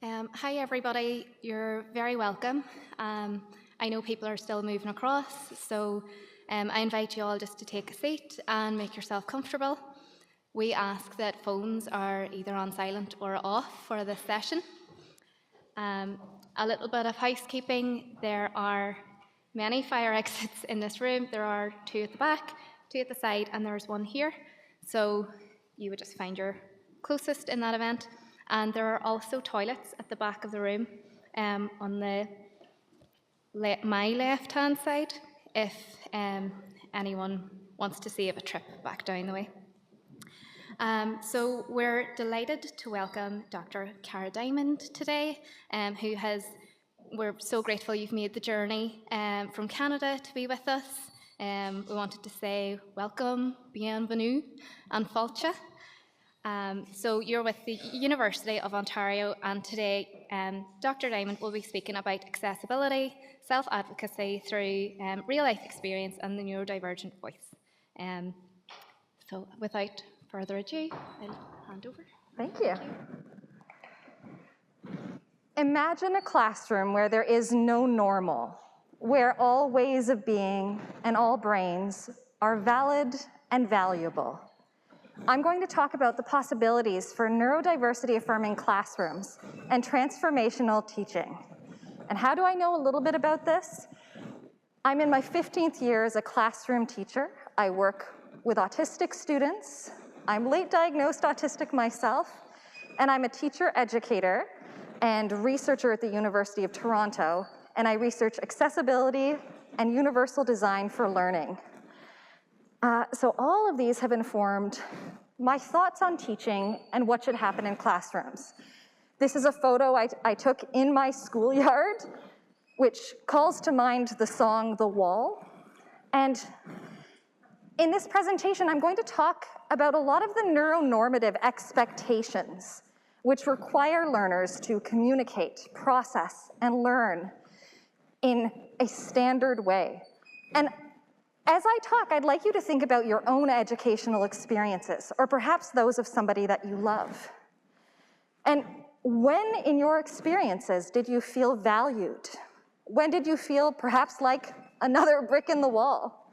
Hi everybody, you're very welcome. I know people are still moving across, so I invite you all just to take a seat and make yourself comfortable. We ask that phones are either on silent or off for this session. A little bit of housekeeping: there are many fire exits in this room. There are 2 at the back, 2 at the side, and there's 1 here. So you would just find your closest in that event. And there are also toilets at the back of the room on my left-hand side, if anyone wants to save a trip back down the way. So we're delighted to welcome Dr. Cara Dymond today, we're so grateful you've made the journey from Canada to be with us. We wanted to say welcome, bienvenue, and falcha. So you're with the University of Ontario, and today Dr. Dymond will be speaking about accessibility, self-advocacy through real-life experience and the neurodivergent voice. So without further ado, I'll hand over. Thank you. Imagine a classroom where there is no normal, where all ways of being and all brains are valid and valuable. I'm going to talk about the possibilities for neurodiversity-affirming classrooms and transformational teaching. And how do I know a little bit about this? I'm in my 15th year as a classroom teacher. I work with autistic students. I'm late diagnosed autistic myself, and I'm a teacher educator and researcher at the University of Toronto, and I research accessibility and universal design for learning. So all of these have informed my thoughts on teaching and what should happen in classrooms. This is a photo I took in my schoolyard, which calls to mind the song The Wall. And in this presentation, I'm going to talk about a lot of the neuronormative expectations which require learners to communicate, process, and learn in a standard way. And as I talk, I'd like you to think about your own educational experiences, or perhaps those of somebody that you love. And when in your experiences did you feel valued? When did you feel perhaps like another brick in the wall?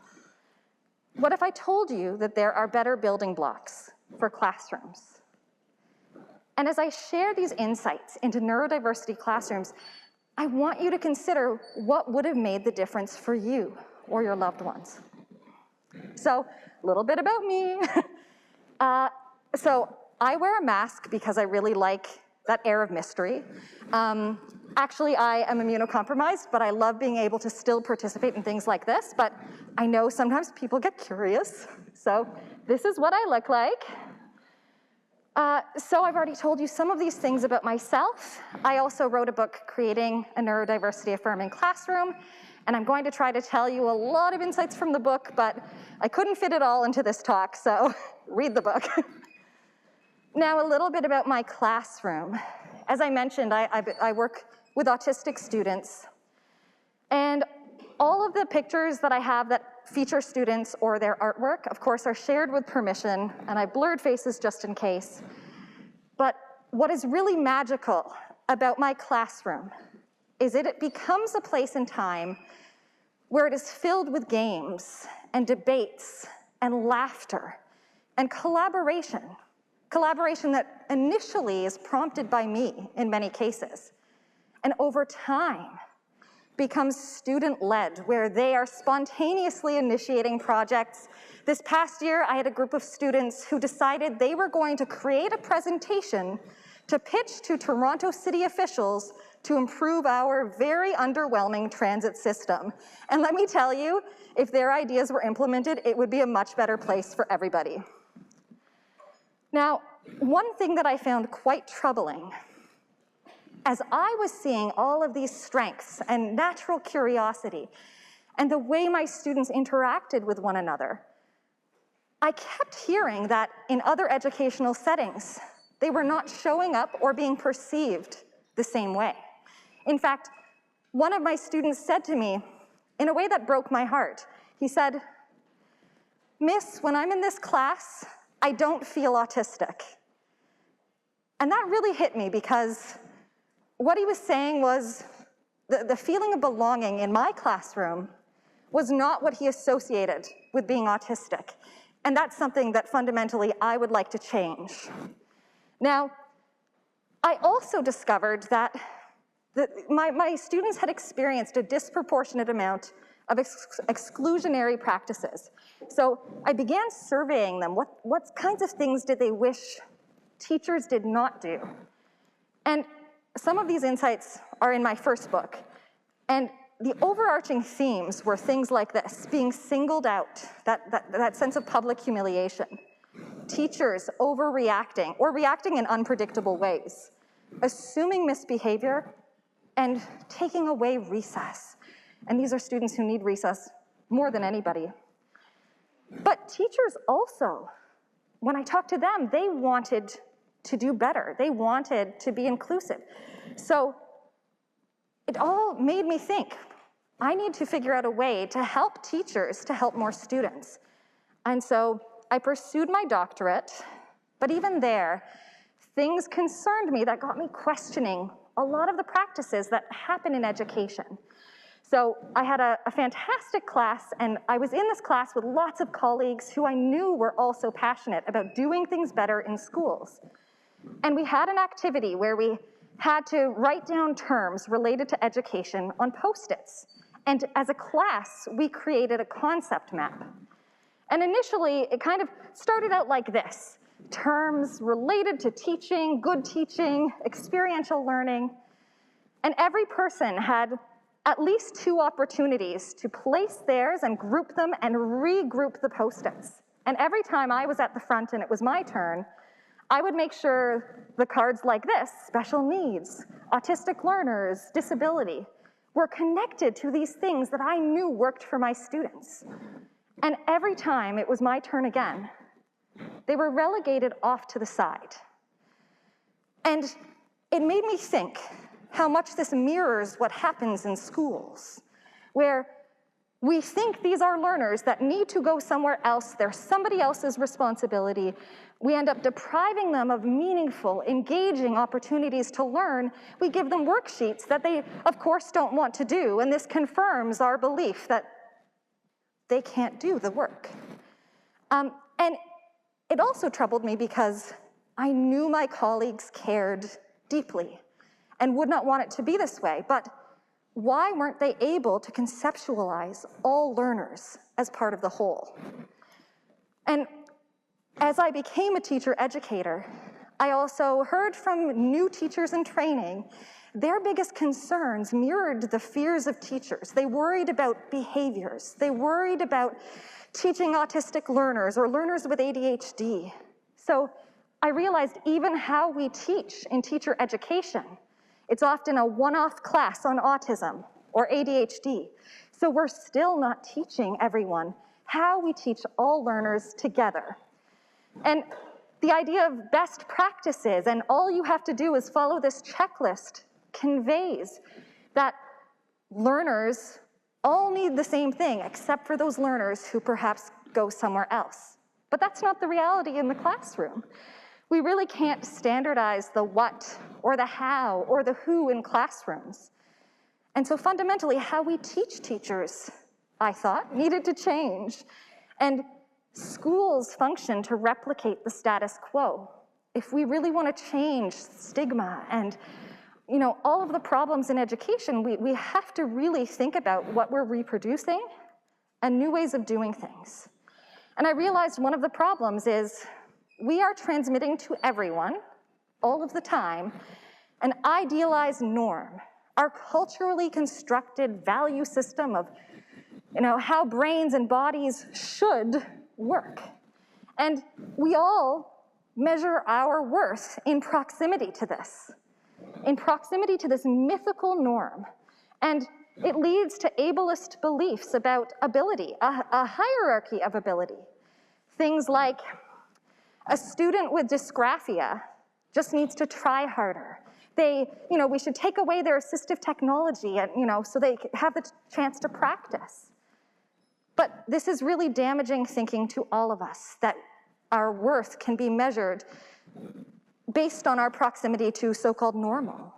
What if I told you that there are better building blocks for classrooms? And as I share these insights into neurodiversity classrooms, I want you to consider what would have made the difference for you or your loved ones. So, a little bit about me. So I wear a mask because I really like that air of mystery. Actually, I am immunocompromised, but I love being able to still participate in things like this, but I know sometimes people get curious. So this is what I look like. So I've already told you some of these things about myself. I also wrote a book, Creating a Neurodiversity-Affirming Classroom, and I'm going to try to tell you a lot of insights from the book, but I couldn't fit it all into this talk, so read the book. Now, a little bit about my classroom. As I mentioned, I work with autistic students, and all of the pictures that I have that feature students or their artwork, of course, are shared with permission, and I blurred faces just in case. But what is really magical about my classroom is that it becomes a place and time where it is filled with games and debates and laughter and collaboration. Collaboration that initially is prompted by me in many cases, and over time becomes student-led, where they are spontaneously initiating projects. This past year, I had a group of students who decided they were going to create a presentation to pitch to Toronto City officials to improve our very underwhelming transit system. And let me tell you, if their ideas were implemented, it would be a much better place for everybody. Now, one thing that I found quite troubling, as I was seeing all of these strengths and natural curiosity and the way my students interacted with one another, I kept hearing that in other educational settings, they were not showing up or being perceived the same way. In fact, one of my students said to me, in a way that broke my heart, he said, "Miss, when I'm in this class, I don't feel autistic." And that really hit me because what he was saying was the feeling of belonging in my classroom was not what he associated with being autistic. And that's something that fundamentally I would like to change. Now, I also discovered that my students had experienced a disproportionate amount of exclusionary practices. So I began surveying them. What kinds of things did they wish teachers did not do? And some of these insights are in my first book. And the overarching themes were things like this: being singled out, that sense of public humiliation, teachers overreacting or reacting in unpredictable ways, assuming misbehavior, and taking away recess. And these are students who need recess more than anybody. But teachers also, when I talked to them, they wanted to do better. They wanted to be inclusive. So it all made me think, I need to figure out a way to help teachers to help more students. And so I pursued my doctorate, but even there, things concerned me that got me questioning a lot of the practices that happen in education. So I had a fantastic class, and I was in this class with lots of colleagues who I knew were also passionate about doing things better in schools. And we had an activity where we had to write down terms related to education on Post-its. And as a class, we created a concept map. And initially, it kind of started out like this: terms related to teaching, good teaching, experiential learning. And every person had at least 2 opportunities to place theirs and group them and regroup the Post-its. And every time I was at the front and it was my turn, I would make sure the cards like this, special needs, autistic learners, disability, were connected to these things that I knew worked for my students. And every time it was my turn again, they were relegated off to the side. And it made me think how much this mirrors what happens in schools, where we think these are learners that need to go somewhere else, they're somebody else's responsibility. We end up depriving them of meaningful, engaging opportunities to learn. We give them worksheets that they, of course, don't want to do, and this confirms our belief that they can't do the work. And it also troubled me because I knew my colleagues cared deeply and would not want it to be this way, but why weren't they able to conceptualize all learners as part of the whole? And as I became a teacher educator, I also heard from new teachers in training, their biggest concerns mirrored the fears of teachers. They worried about behaviors. They worried about teaching autistic learners or learners with ADHD. So I realized even how we teach in teacher education, it's often a one-off class on autism or ADHD. So we're still not teaching everyone how we teach all learners together. And the idea of best practices and all you have to do is follow this checklist conveys that learners all need the same thing except for those learners who perhaps go somewhere else. But that's not the reality in the classroom. We really can't standardize the what or the how or the who in classrooms. And so fundamentally, how we teach teachers, I thought, needed to change. And schools function to replicate the status quo. If we really want to change stigma and all of the problems in education, we have to really think about what we're reproducing and new ways of doing things. And I realized one of the problems is we are transmitting to everyone, all of the time, an idealized norm, our culturally constructed value system of how brains and bodies should work. And we all measure our worth in proximity to this mythical norm. And it leads to ableist beliefs about ability, a hierarchy of ability. Things like a student with dysgraphia just needs to try harder. We should take away their assistive technology and, so they have the chance to practice. But this is really damaging thinking to all of us, that our worth can be measured based on our proximity to so-called normal.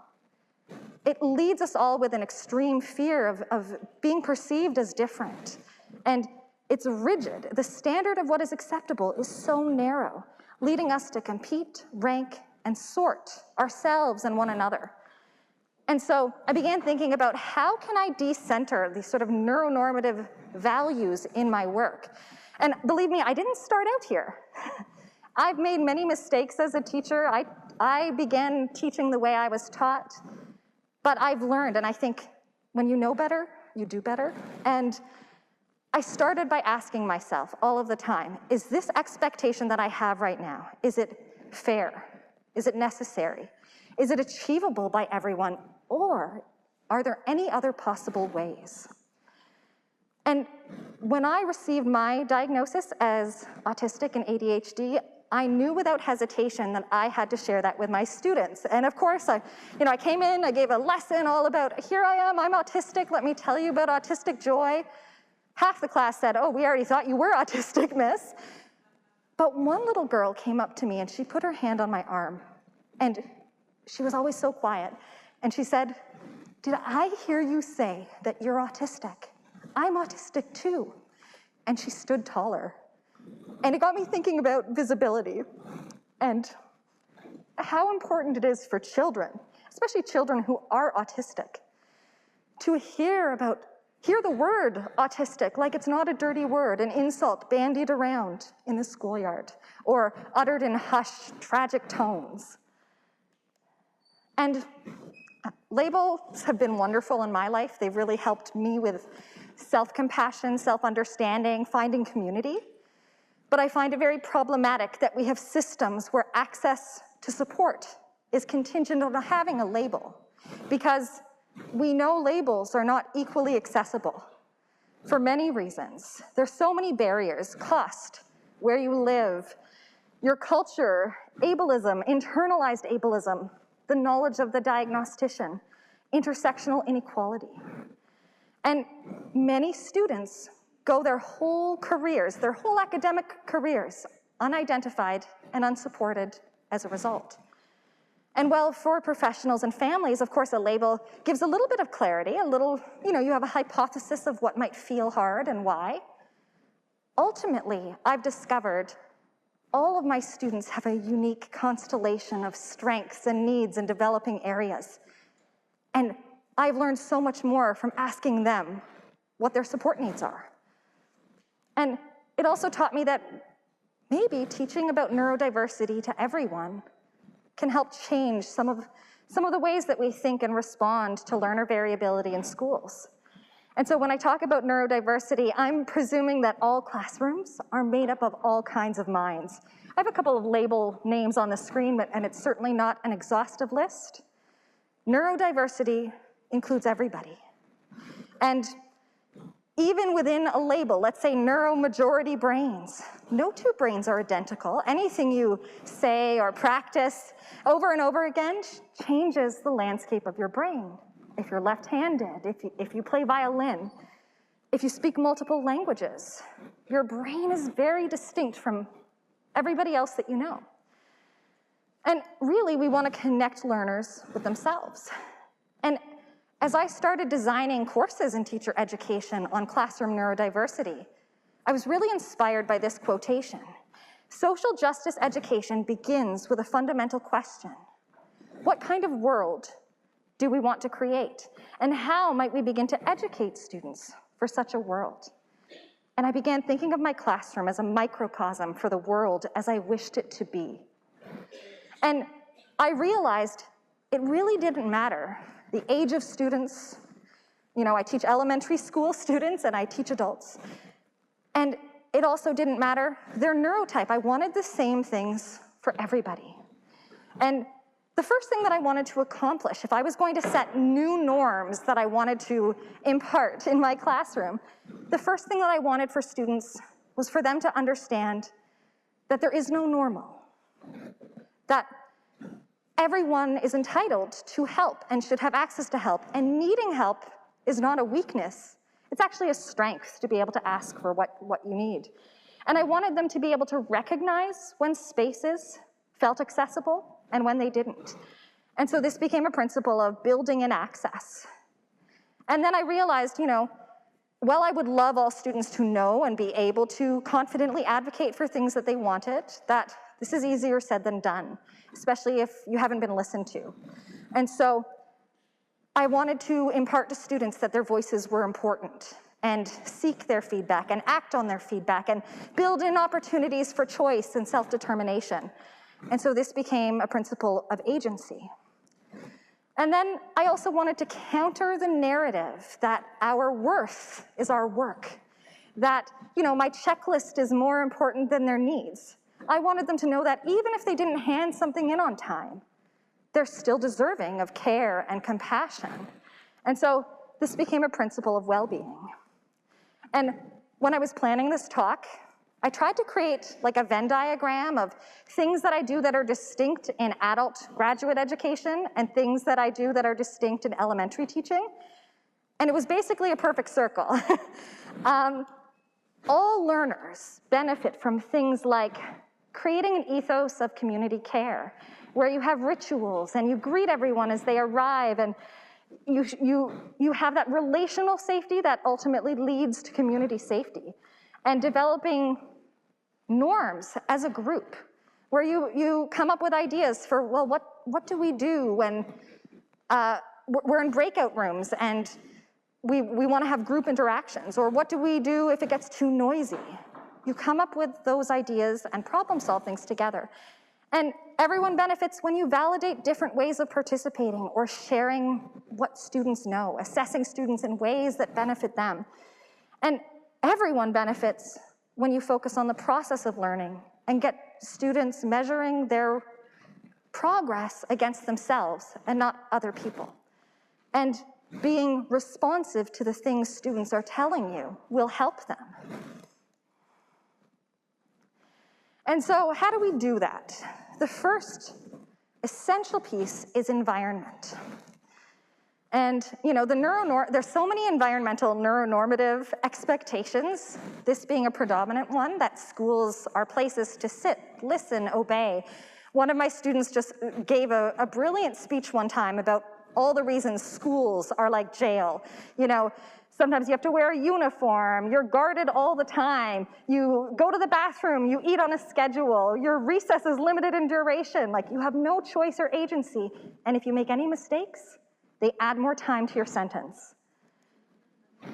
it leads us all with an extreme fear of being perceived as different. And it's rigid. The standard of what is acceptable is so narrow, leading us to compete, rank, and sort ourselves and one another. And so I began thinking about how can I decenter these sort of neuronormative values in my work? And believe me, I didn't start out here. I've made many mistakes as a teacher. I began teaching the way I was taught, but I've learned, and I think when you know better, you do better. And I started by asking myself all of the time, is this expectation that I have right now, is it fair? Is it necessary? Is it achievable by everyone? Or are there any other possible ways? And when I received my diagnosis as autistic and ADHD, I knew without hesitation that I had to share that with my students. And of course, I came in, I gave a lesson all about, here I am, I'm autistic, let me tell you about autistic joy. Half the class said, oh, we already thought you were autistic, miss. But one little girl came up to me and she put her hand on my arm. And she was always so quiet. And she said, did I hear you say that you're autistic? I'm autistic too. And she stood taller. And it got me thinking about visibility and how important it is for children, especially children who are autistic, to hear the word autistic like it's not a dirty word, an insult bandied around in the schoolyard, or uttered in hushed, tragic tones. And labels have been wonderful in my life. They've really helped me with self-compassion, self-understanding, finding community. But I find it very problematic that we have systems where access to support is contingent on having a label, because we know labels are not equally accessible for many reasons. There's so many barriers: cost, where you live, your culture, ableism, internalized ableism, the knowledge of the diagnostician, intersectional inequality. And many students go their whole careers, their whole academic careers, unidentified and unsupported as a result. And while for professionals and families, of course, a label gives a little bit of clarity, you have a hypothesis of what might feel hard and why. Ultimately, I've discovered all of my students have a unique constellation of strengths and needs in developing areas. And I've learned so much more from asking them what their support needs are. And it also taught me that maybe teaching about neurodiversity to everyone can help change some of the ways that we think and respond to learner variability in schools. And so when I talk about neurodiversity, I'm presuming that all classrooms are made up of all kinds of minds. I have a couple of label names on the screen, and it's certainly not an exhaustive list. Neurodiversity includes everybody. And even within a label, let's say neuromajority brains, no two brains are identical. Anything you say or practice over and over again changes the landscape of your brain. If you're left-handed, if you play violin, if you speak multiple languages, your brain is very distinct from everybody else that you know. And really, we want to connect learners with themselves. And as I started designing courses in teacher education on classroom neurodiversity, I was really inspired by this quotation. Social justice education begins with a fundamental question. What kind of world do we want to create? And how might we begin to educate students for such a world? And I began thinking of my classroom as a microcosm for the world as I wished it to be. And I realized it really didn't matter the age of students. I teach elementary school students and I teach adults. And it also didn't matter their neurotype. I wanted the same things for everybody. And the first thing that I wanted to accomplish, if I was going to set new norms that I wanted to impart in my classroom, the first thing that I wanted for students was for them to understand that there is no normal, that everyone is entitled to help and should have access to help, and needing help is not a weakness. It's actually a strength to be able to ask for what you need. And I wanted them to be able to recognize when spaces felt accessible and when they didn't. And so this became a principle of building in access. And then I realized, while I would love all students to know and be able to confidently advocate for things that they wanted, that this is easier said than done, especially if you haven't been listened to. And so I wanted to impart to students that their voices were important, and seek their feedback and act on their feedback and build in opportunities for choice and self-determination. And so this became a principle of agency. And then I also wanted to counter the narrative that our worth is our work, that, my checklist is more important than their needs. I wanted them to know that even if they didn't hand something in on time, they're still deserving of care and compassion. And so this became a principle of well-being. And when I was planning this talk, I tried to create like a Venn diagram of things that I do that are distinct in adult graduate education and things that I do that are distinct in elementary teaching. And it was basically a perfect circle. All learners benefit from things like creating an ethos of community care, where you have rituals and you greet everyone as they arrive, and you have that relational safety that ultimately leads to community safety, and developing norms as a group, where you come up with ideas for, well, what do we do when we're in breakout rooms and we want to have group interactions, or what do we do if it gets too noisy? You come up with those ideas and problem solve things together. And everyone benefits when you validate different ways of participating or sharing what students know, assessing students in ways that benefit them. And everyone benefits when you focus on the process of learning and get students measuring their progress against themselves and not other people. And being responsive to the things students are telling you will help them. And so how do we do that? The first essential piece is environment. And there's so many environmental neuronormative expectations, this being a predominant one, that schools are places to sit, listen, obey. One of my students just gave a brilliant speech one time about all the reasons schools are like jail. Sometimes you have to wear a uniform, you're guarded all the time, you go to the bathroom, you eat on a schedule, your recess is limited in duration, like you have no choice or agency, and if you make any mistakes, they add more time to your sentence.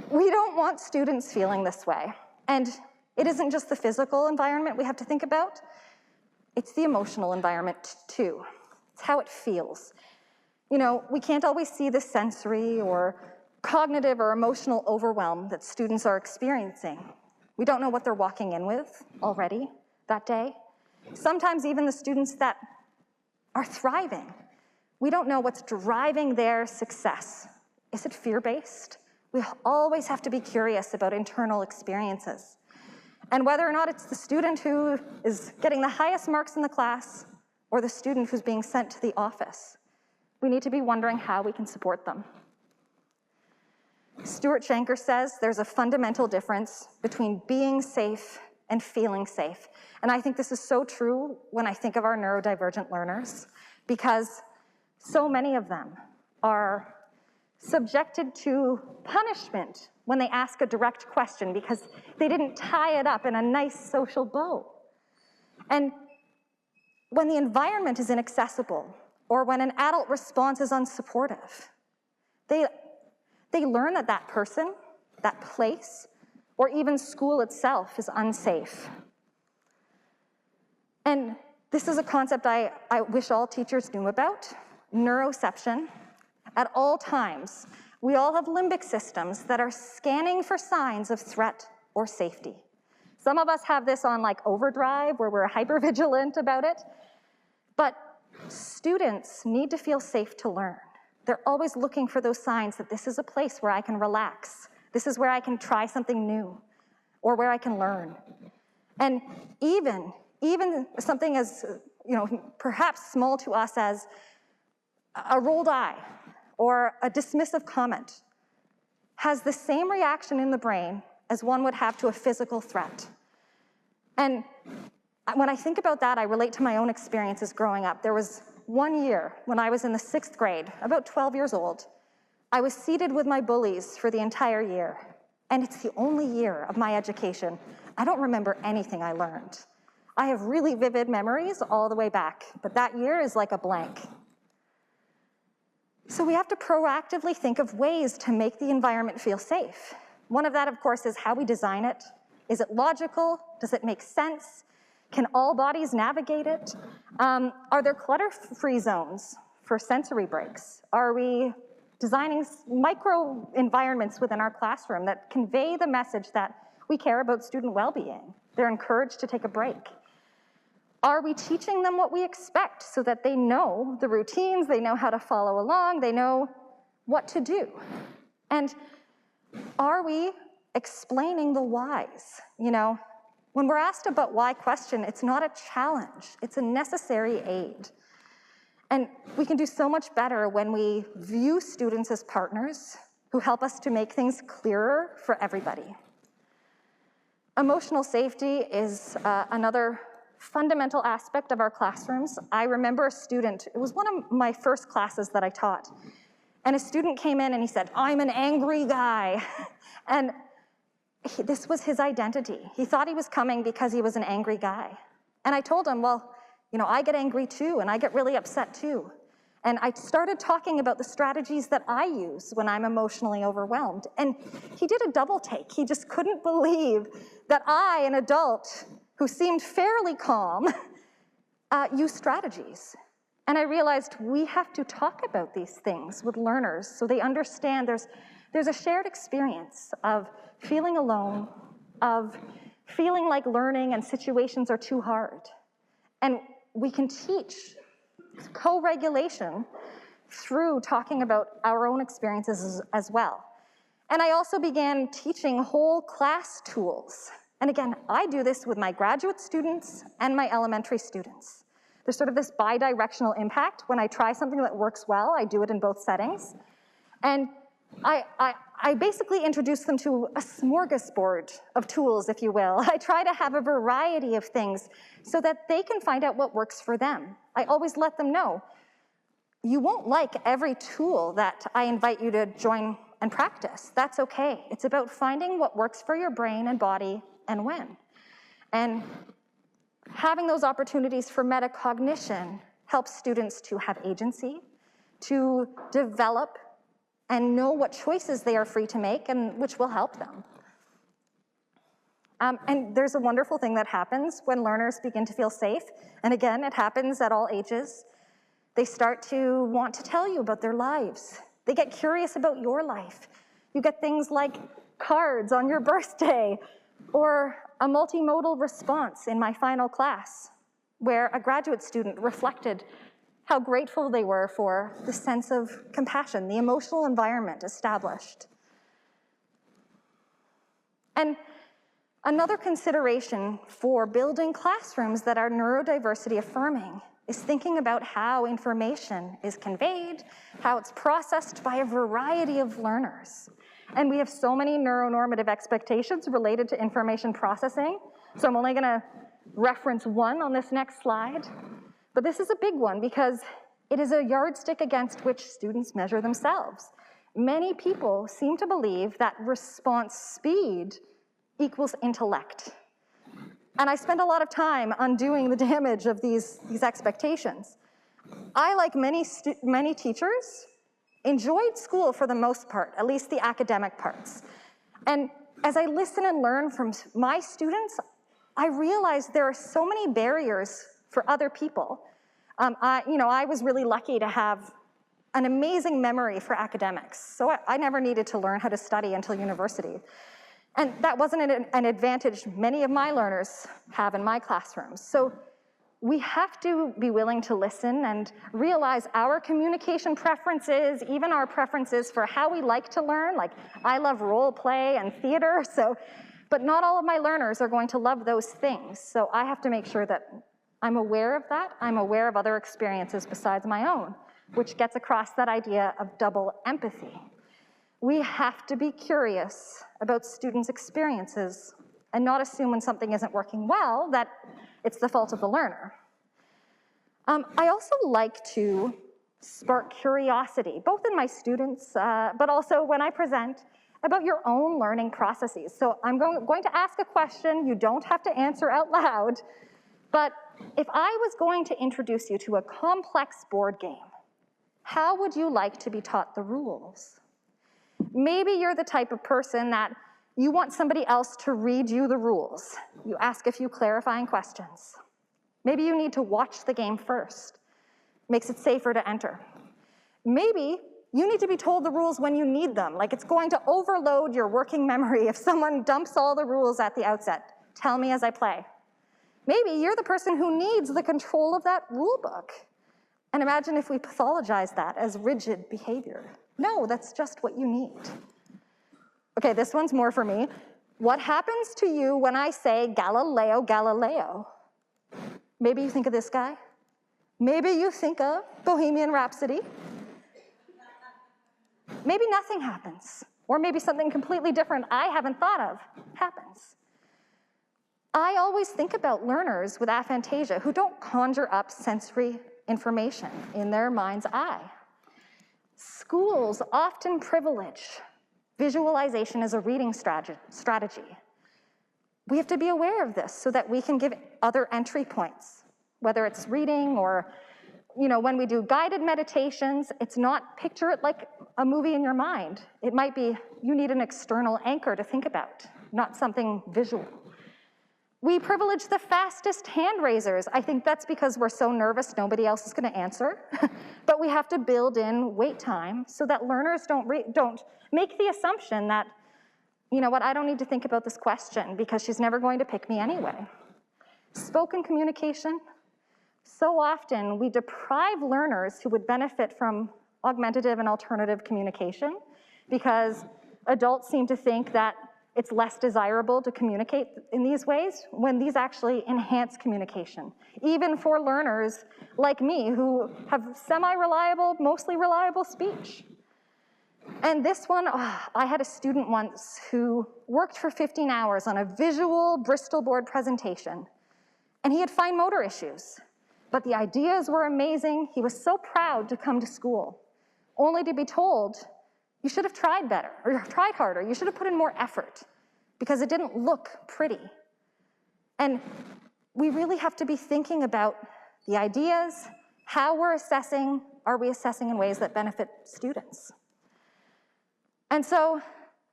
We don't want students feeling this way, and it isn't just the physical environment we have to think about, it's the emotional environment too. It's how it feels. We can't always see the sensory or cognitive or emotional overwhelm that students are experiencing. We don't know what they're walking in with already that day. Sometimes even the students that are thriving, we don't know what's driving their success. Is it fear-based? We always have to be curious about internal experiences. And whether or not it's the student who is getting the highest marks in the class or the student who's being sent to the office, we need to be wondering how we can support them. Stuart Shanker says there's a fundamental difference between being safe and feeling safe. And I think this is so true when I think of our neurodivergent learners, because so many of them are subjected to punishment when they ask a direct question because they didn't tie it up in a nice social bow. And when the environment is inaccessible, or when an adult response is unsupportive, they learn that that person, that place, or even school itself is unsafe. And this is a concept I wish all teachers knew about, neuroception. At all times, we all have limbic systems that are scanning for signs of threat or safety. Some of us have this on like overdrive, where we're hypervigilant about it, but students need to feel safe to learn. They're always looking for those signs that this is a place where I can relax. This is where I can try something new, or where I can learn. And even something as, perhaps small to us as a rolled eye or a dismissive comment has the same reaction in the brain as one would have to a physical threat. And when I think about that, I relate to my own experiences growing up. There was one year when I was in the 6th grade, about 12 years old. I was seated with my bullies for the entire year, and it's the only year of my education. I don't remember anything I learned. I have really vivid memories all the way back, but that year is like a blank. So we have to proactively think of ways to make the environment feel safe. One of that, of course, is how we design it. Is it logical? Does it make sense? Can all bodies navigate it? Are there clutter-free zones for sensory breaks? Are we designing micro environments within our classroom that convey the message that we care about student well-being? They're encouraged to take a break. Are we teaching them what we expect so that they know the routines, they know how to follow along, they know what to do? And are we explaining the whys? You know, when we're asked about why question, it's not a challenge, it's a necessary aid. And we can do so much better when we view students as partners who help us to make things clearer for everybody. Emotional safety is another fundamental aspect of our classrooms. I remember a student, it was one of my first classes that I taught, and a student came in and he said, "I'm an angry guy." And this was his identity. He thought he was coming because he was an angry guy. And I told him, well, you know, I get angry too, and I get really upset too. And I started talking about the strategies that I use when I'm emotionally overwhelmed. And he did a double take. He just couldn't believe that I, an adult who seemed fairly calm, use strategies. And I realized we have to talk about these things with learners so they understand there's a shared experience of feeling alone, of feeling like learning and situations are too hard. And we can teach co-regulation through talking about our own experiences as well. And I also began teaching whole class tools. And again, I do this with my graduate students and my elementary students. There's sort of this bi-directional impact. When I try something that works well, I do it in both settings. And I basically introduce them to a smorgasbord of tools, if you will. I try to have a variety of things so that they can find out what works for them. I always let them know, you won't like every tool that I invite you to join and practice. That's okay. It's about finding what works for your brain and body and when. And having those opportunities for metacognition helps students to have agency, to develop and know what choices they are free to make and which will help them. And there's a wonderful thing that happens when learners begin to feel safe. And again, it happens at all ages. They start to want to tell you about their lives. They get curious about your life. You get things like cards on your birthday or a multimodal response in my final class where a graduate student reflected how grateful they were for the sense of compassion, the emotional environment established. And another consideration for building classrooms that are neurodiversity affirming is thinking about how information is conveyed, how it's processed by a variety of learners. And we have so many neuronormative expectations related to information processing, so I'm only gonna reference one on this next slide. But this is a big one because it is a yardstick against which students measure themselves. Many people seem to believe that response speed equals intellect. And I spend a lot of time undoing the damage of these expectations. I, like many teachers, enjoyed school for the most part, at least the academic parts. And as I listen and learn from my students, I realize there are so many barriers for other people. I was really lucky to have an amazing memory for academics, so I never needed to learn how to study until university. And that wasn't an advantage many of my learners have in my classrooms. So we have to be willing to listen and realize our communication preferences, even our preferences for how we like to learn. Like, I love role play and theater, but not all of my learners are going to love those things. So I have to make sure that I'm aware of that. I'm aware of other experiences besides my own, which gets across that idea of double empathy. We have to be curious about students' experiences and not assume when something isn't working well that it's the fault of the learner. I also like to spark curiosity, both in my students, but also when I present, about your own learning processes. So I'm going to ask a question. You don't have to answer out loud. But if I was going to introduce you to a complex board game, how would you like to be taught the rules? Maybe you're the type of person that you want somebody else to read you the rules. You ask a few clarifying questions. Maybe you need to watch the game first. Makes it safer to enter. Maybe you need to be told the rules when you need them, like it's going to overload your working memory if someone dumps all the rules at the outset. Tell me as I play. Maybe you're the person who needs the control of that rule book. And imagine if we pathologize that as rigid behavior. No, that's just what you need. Okay, this one's more for me. What happens to you when I say Galileo, Galileo? Maybe you think of this guy. Maybe you think of Bohemian Rhapsody. Maybe nothing happens. Or maybe something completely different I haven't thought of happens. I always think about learners with aphantasia who don't conjure up sensory information in their mind's eye. Schools often privilege visualization as a reading strategy. We have to be aware of this so that we can give other entry points, whether it's reading or, when we do guided meditations, it's not picture it like a movie in your mind. It might be you need an external anchor to think about, not something visual. We privilege the fastest hand raisers. I think that's because we're so nervous nobody else is going to answer. But we have to build in wait time so that learners don't make the assumption that, I don't need to think about this question because she's never going to pick me anyway. Spoken communication. So often we deprive learners who would benefit from augmentative and alternative communication because adults seem to think that it's less desirable to communicate in these ways when these actually enhance communication, even for learners like me who have semi-reliable, mostly reliable speech. And this one, I had a student once who worked for 15 hours on a visual Bristol board presentation, and he had fine motor issues, but the ideas were amazing. He was so proud to come to school, only to be told, you should have tried better, or tried harder. You should have put in more effort because it didn't look pretty. And we really have to be thinking about the ideas, how we're assessing, are we assessing in ways that benefit students? And so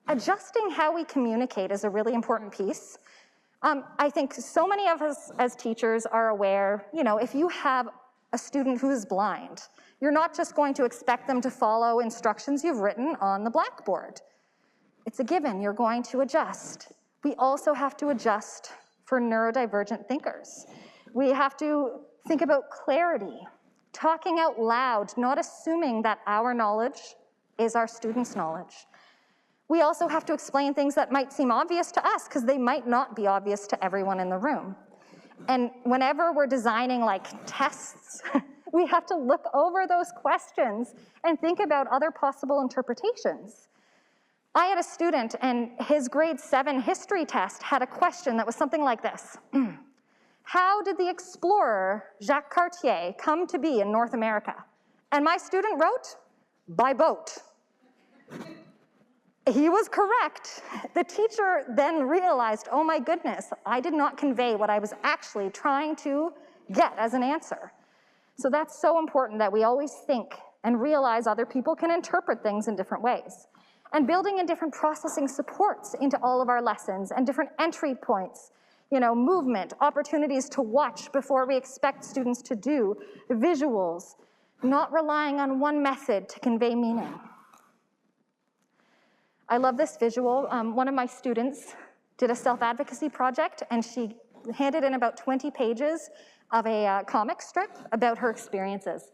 adjusting how we communicate is a really important piece. I think so many of us as teachers are aware, if you have a student who is blind, you're not just going to expect them to follow instructions you've written on the blackboard. It's a given, you're going to adjust. We also have to adjust for neurodivergent thinkers. We have to think about clarity, talking out loud, not assuming that our knowledge is our students' knowledge. We also have to explain things that might seem obvious to us because they might not be obvious to everyone in the room. And whenever we're designing tests, we have to look over those questions and think about other possible interpretations. I had a student and his grade 7 history test had a question that was something like this. How did the explorer Jacques Cartier come to be in North America? And my student wrote, by boat. He was correct. The teacher then realized, oh my goodness, I did not convey what I was actually trying to get as an answer. So that's so important that we always think and realize other people can interpret things in different ways. And building in different processing supports into all of our lessons and different entry points, movement, opportunities to watch before we expect students to do, visuals, not relying on one method to convey meaning. I love this visual. One of my students did a self-advocacy project, and she handed in about 20 pages of a comic strip about her experiences.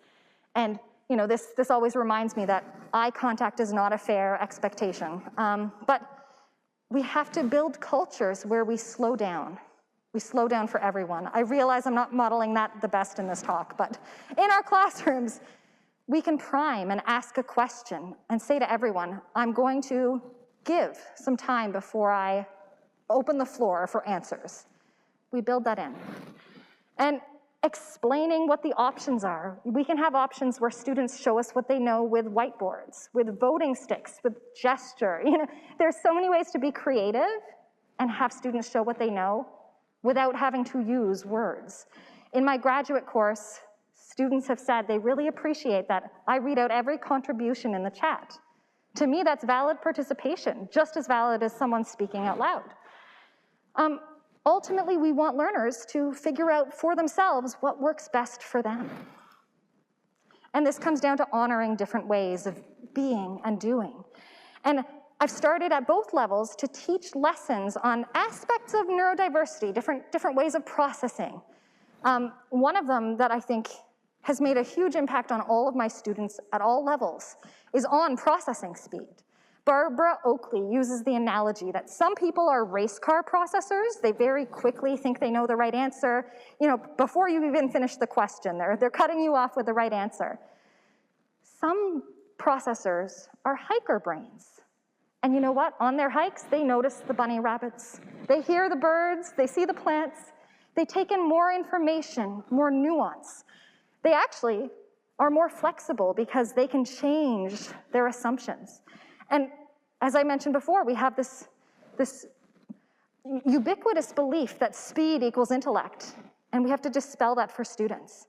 And this always reminds me that eye contact is not a fair expectation. But we have to build cultures where we slow down. We slow down for everyone. I realize I'm not modeling that the best in this talk, but in our classrooms, we can prime and ask a question and say to everyone, I'm going to give some time before I open the floor for answers. We build that in. And explaining what the options are. We can have options where students show us what they know with whiteboards, with voting sticks, with gesture. There's so many ways to be creative and have students show what they know without having to use words. In my graduate course, students have said they really appreciate that I read out every contribution in the chat. To me, that's valid participation, just as valid as someone speaking out loud. Ultimately, we want learners to figure out for themselves what works best for them. And this comes down to honoring different ways of being and doing. And I've started at both levels to teach lessons on aspects of neurodiversity, different ways of processing. One of them that I think has made a huge impact on all of my students at all levels is on processing speed. Barbara Oakley uses the analogy that some people are race car processors. They very quickly think they know the right answer. Before you even finish the question, they're cutting you off with the right answer. Some processors are hiker brains. And you know what? On their hikes, they notice the bunny rabbits. They hear the birds, they see the plants. They take in more information, more nuance. They actually are more flexible because they can change their assumptions. And as I mentioned before, we have this ubiquitous belief that speed equals intellect, and we have to dispel that for students.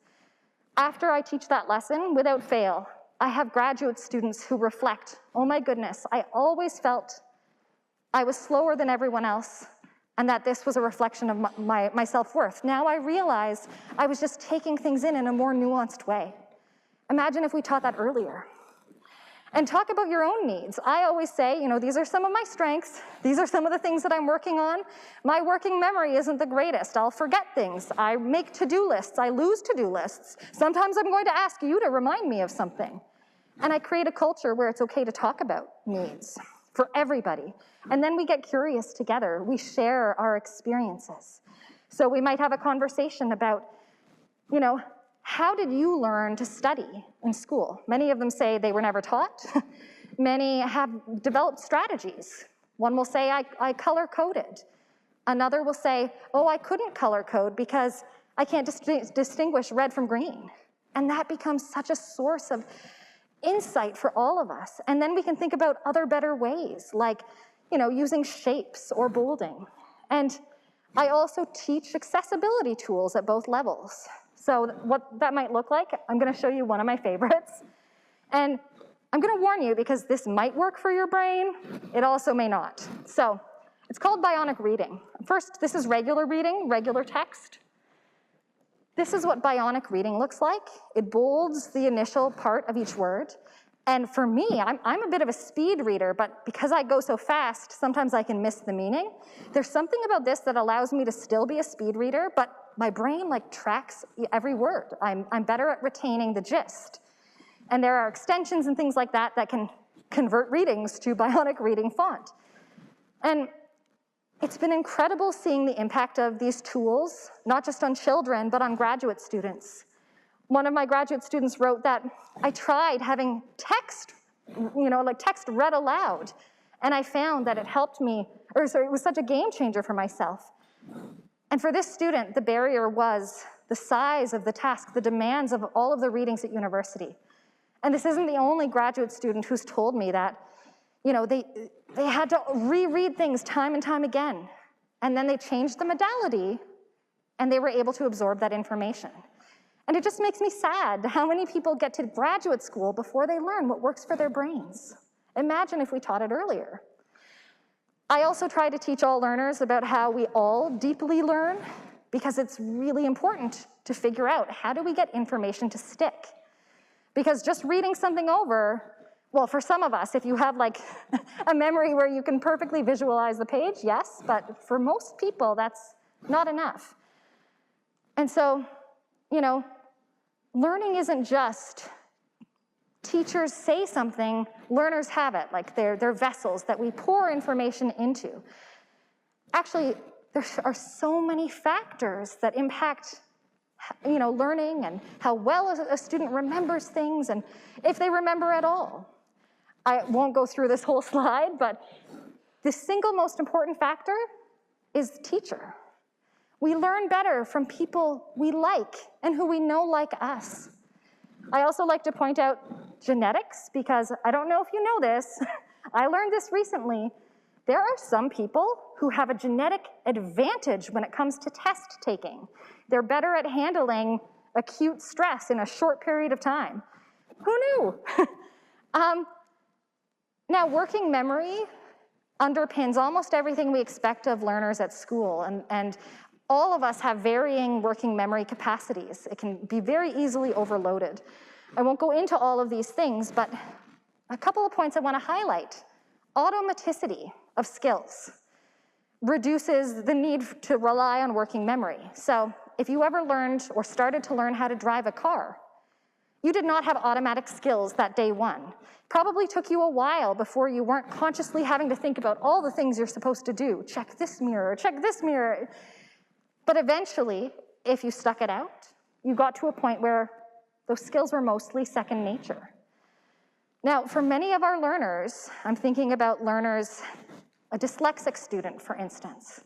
After I teach that lesson, without fail, I have graduate students who reflect, oh my goodness, I always felt I was slower than everyone else, and that this was a reflection of my self-worth. Now I realize I was just taking things in a more nuanced way. Imagine if we taught that earlier. And talk about your own needs. I always say, these are some of my strengths. These are some of the things that I'm working on. My working memory isn't the greatest. I'll forget things. I make to-do lists. I lose to-do lists. Sometimes I'm going to ask you to remind me of something. And I create a culture where it's okay to talk about needs for everybody. And then we get curious together. We share our experiences. So we might have a conversation about, how did you learn to study in school? Many of them say they were never taught. Many have developed strategies. One will say, I color-coded. Another will say, oh, I couldn't color code because I can't distinguish red from green. And that becomes such a source of insight for all of us. And then we can think about other better ways, like using shapes or bolding. And I also teach accessibility tools at both levels. So what that might look like, I'm going to show you one of my favorites. And I'm going to warn you because this might work for your brain. It also may not. So it's called bionic reading. First, this is regular reading, regular text. This is what bionic reading looks like. It bolds the initial part of each word. And for me, I'm a bit of a speed reader, but because I go so fast, sometimes I can miss the meaning. There's something about this that allows me to still be a speed reader, but my brain tracks every word. I'm better at retaining the gist. And there are extensions and things like that that can convert readings to bionic reading font. And it's been incredible seeing the impact of these tools, not just on children, but on graduate students. One of my graduate students wrote that I tried having text, text read aloud, and I found that it helped me, it was such a game changer for myself. And for this student, the barrier was the size of the task, the demands of all of the readings at university. And this isn't the only graduate student who's told me that, they had to reread things time and time again. And then they changed the modality, and they were able to absorb that information. And it just makes me sad how many people get to graduate school before they learn what works for their brains. Imagine if we taught it earlier. I also try to teach all learners about how we all deeply learn, because it's really important to figure out how do we get information to stick. Because just reading something over, well, for some of us, if you have a memory where you can perfectly visualize the page, yes, but for most people, that's not enough. And so, learning isn't just teachers say something, learners have it, they're vessels that we pour information into. Actually, there are so many factors that impact learning and how well a student remembers things and if they remember at all. I won't go through this whole slide, but the single most important factor is teacher. We learn better from people we like and who we know like us. I also like to point out genetics, because I don't know if you know this, I learned this recently. There are some people who have a genetic advantage when it comes to test taking. They're better at handling acute stress in a short period of time. Who knew? Now, working memory underpins almost everything we expect of learners at school, and all of us have varying working memory capacities. It can be very easily overloaded. I won't go into all of these things, but a couple of points I want to highlight. Automaticity of skills reduces the need to rely on working memory. So if you ever learned or started to learn how to drive a car, you did not have automatic skills that day one. Probably took you a while before you weren't consciously having to think about all the things you're supposed to do. Check this mirror, check this mirror. But eventually, if you stuck it out, you got to a point where those skills were mostly second nature. Now, for many of our learners, I'm thinking about learners, a dyslexic student, for instance.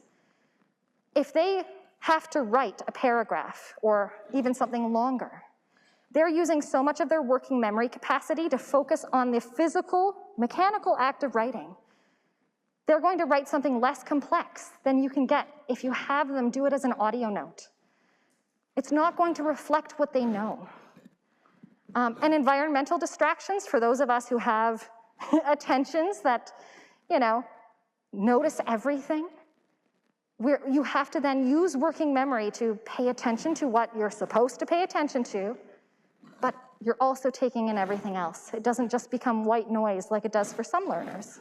If they have to write a paragraph or even something longer, they're using so much of their working memory capacity to focus on the physical, mechanical act of writing. They're going to write something less complex than you can get if you have them do it as an audio note. It's not going to reflect what they know. And environmental distractions, for those of us who have attentions that, notice everything, you have to then use working memory to pay attention to what you're supposed to pay attention to, but you're also taking in everything else. It doesn't just become white noise like it does for some learners.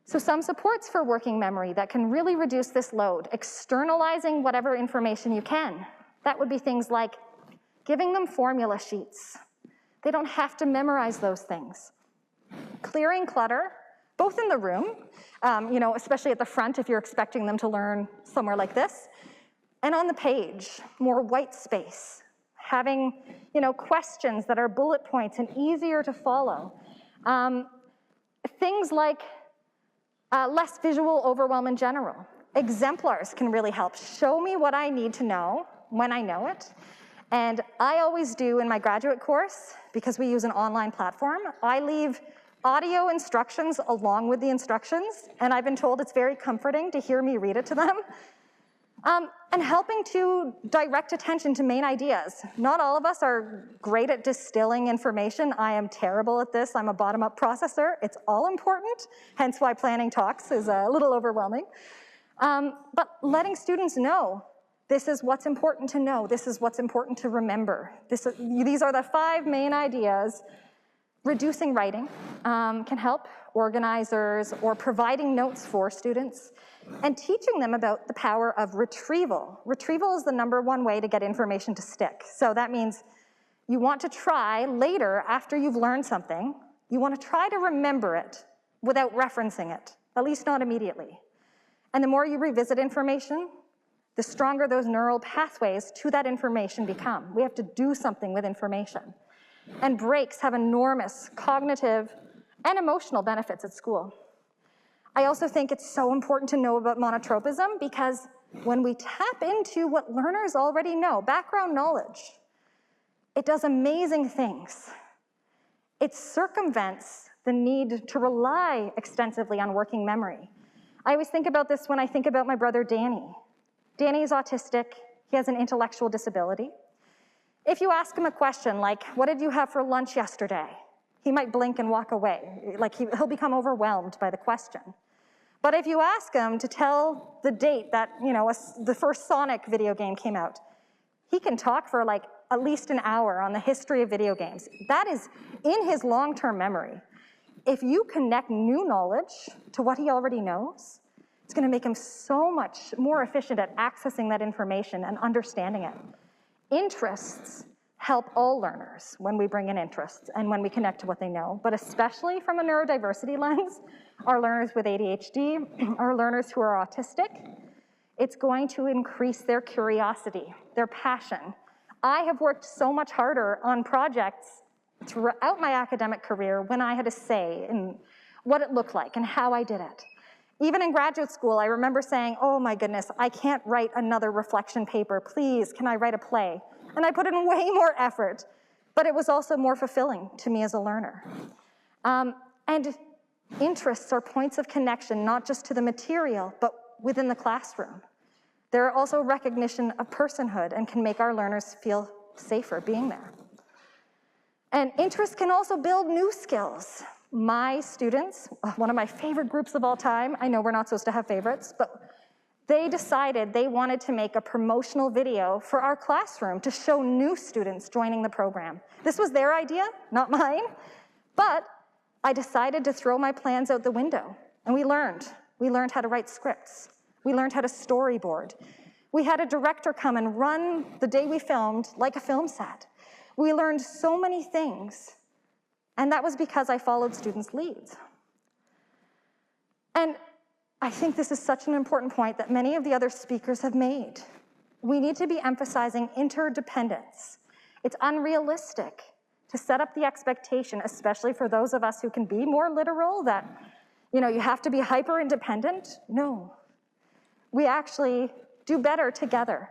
So some supports for working memory that can really reduce this load: externalizing whatever information you can. That would be things like giving them formula sheets. They don't have to memorize those things. Clearing clutter, both in the room, especially at the front if you're expecting them to learn somewhere like this, and on the page, more white space. Having, questions that are bullet points and easier to follow. Things like less visual overwhelm in general. Exemplars can really help. Show me what I need to know when I know it. And I always do in my graduate course, because we use an online platform, I leave audio instructions along with the instructions, and I've been told it's very comforting to hear me read it to them. And helping to direct attention to main ideas. Not all of us are great at distilling information. I am terrible at this. I'm a bottom-up processor. It's all important, hence why planning talks is a little overwhelming. But letting students know, this is what's important to know. This is what's important to remember. These are the 5 main ideas. Reducing writing can help organizers, or providing notes for students, and teaching them about the power of retrieval. Retrieval is the #1 way to get information to stick. So that means you want to try later, after you've learned something, you want to try to remember it without referencing it, at least not immediately. And the more you revisit information, the stronger those neural pathways to that information become. We have to do something with information. And breaks have enormous cognitive and emotional benefits at school. I also think it's so important to know about monotropism, because when we tap into what learners already know, background knowledge, it does amazing things. It circumvents the need to rely extensively on working memory. I always think about this when I think about my brother Danny. Danny is autistic. He has an intellectual disability. If you ask him a question like, what did you have for lunch yesterday? He might blink and walk away. Like he'll become overwhelmed by the question. But if you ask him to tell the date that, the first Sonic video game came out, he can talk for like at least an hour on the history of video games. That is in his long-term memory. If you connect new knowledge to what he already knows, it's going to make him so much more efficient at accessing that information and understanding it. Interests help all learners when we bring in interests and when we connect to what they know, but especially from a neurodiversity lens, our learners with ADHD, our learners who are autistic, it's going to increase their curiosity, their passion. I have worked so much harder on projects throughout my academic career when I had a say in what it looked like and how I did it. Even in graduate school, I remember saying, oh my goodness, I can't write another reflection paper. Please, can I write a play? And I put in way more effort, but it was also more fulfilling to me as a learner. And interests are points of connection, not just to the material, but within the classroom. They're also recognition of personhood and can make our learners feel safer being there. And interest can also build new skills. My students, one of my favorite groups of all time, I know we're not supposed to have favorites, but they decided they wanted to make a promotional video for our classroom to show new students joining the program. This was their idea, not mine, but I decided to throw my plans out the window, and we learned. We learned how to write scripts. We learned how to storyboard. We had a director come and run the day we filmed like a film set. We learned so many things, and that was because I followed students' leads. And I think this is such an important point that many of the other speakers have made. We need to be emphasizing interdependence. It's unrealistic to set up the expectation, especially for those of us who can be more literal, that you have to be hyper-independent. No, we actually do better together.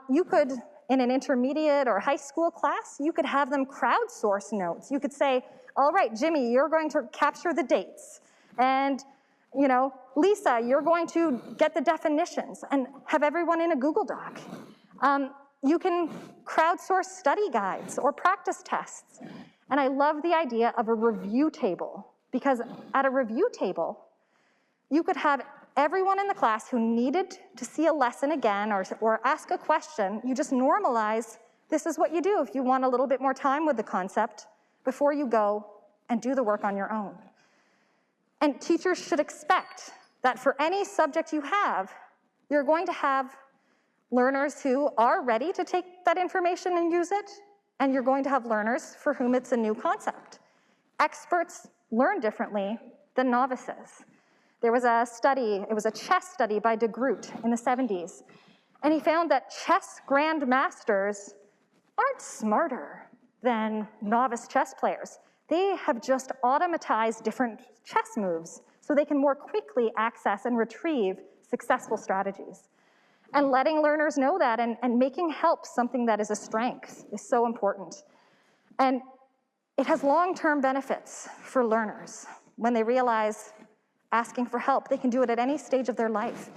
You could, in an intermediate or high school class, you could have them crowdsource notes. You could say, all right, Jimmy, you're going to capture the dates. And Lisa, you're going to get the definitions and have everyone in a Google Doc. You can crowdsource study guides or practice tests. And I love the idea of a review table, because at a review table, you could have everyone in the class who needed to see a lesson again or ask a question. You just normalize, this is what you do if you want a little bit more time with the concept before you go and do the work on your own. And teachers should expect that for any subject you have, you're going to have learners who are ready to take that information and use it, and you're going to have learners for whom it's a new concept. Experts learn differently than novices. There was a study, it was a chess study by de Groot in the 70s, and he found that chess grandmasters aren't smarter than novice chess players. They have just automatized different chess moves so they can more quickly access and retrieve successful strategies. And letting learners know that and making help something that is a strength is so important. And it has long-term benefits for learners when they realize asking for help, they can do it at any stage of their life.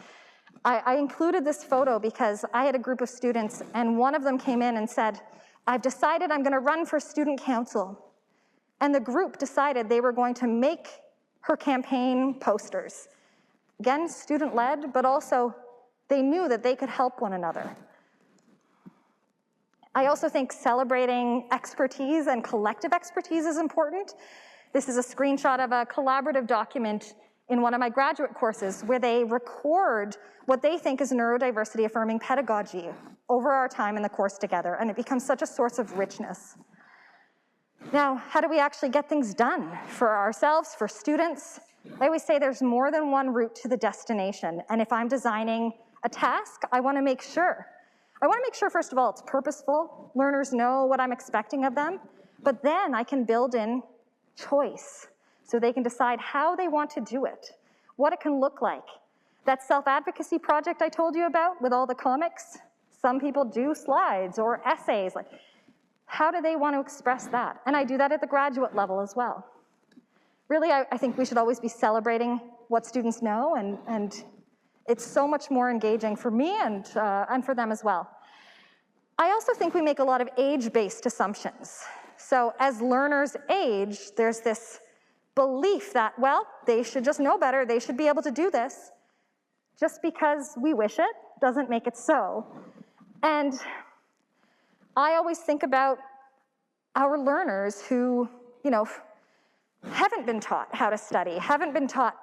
I included this photo because I had a group of students, and one of them came in and said, I've decided I'm going to run for student council. And the group decided they were going to make her campaign posters. Again, student-led, but also they knew that they could help one another. I also think celebrating expertise and collective expertise is important. This is a screenshot of a collaborative document in one of my graduate courses where they record what they think is neurodiversity-affirming pedagogy over our time in the course together, and it becomes such a source of richness. Now, how do we actually get things done for ourselves, for students? I always say there's more than one route to the destination, and if I'm designing a task, I want to make sure. First of all, it's purposeful. Learners know what I'm expecting of them, but then I can build in choice so they can decide how they want to do it, what it can look like. That self-advocacy project I told you about with all the comics, some people do slides or essays. Like, how do they want to express that? And I do that at the graduate level as well. Really, I think we should always be celebrating what students know, and it's so much more engaging for me and for them as well. I also think we make a lot of age-based assumptions. So as learners age, there's this belief that, well, they should just know better, they should be able to do this. Just because we wish it doesn't make it so. And I always think about our learners who, haven't been taught how to study, haven't been taught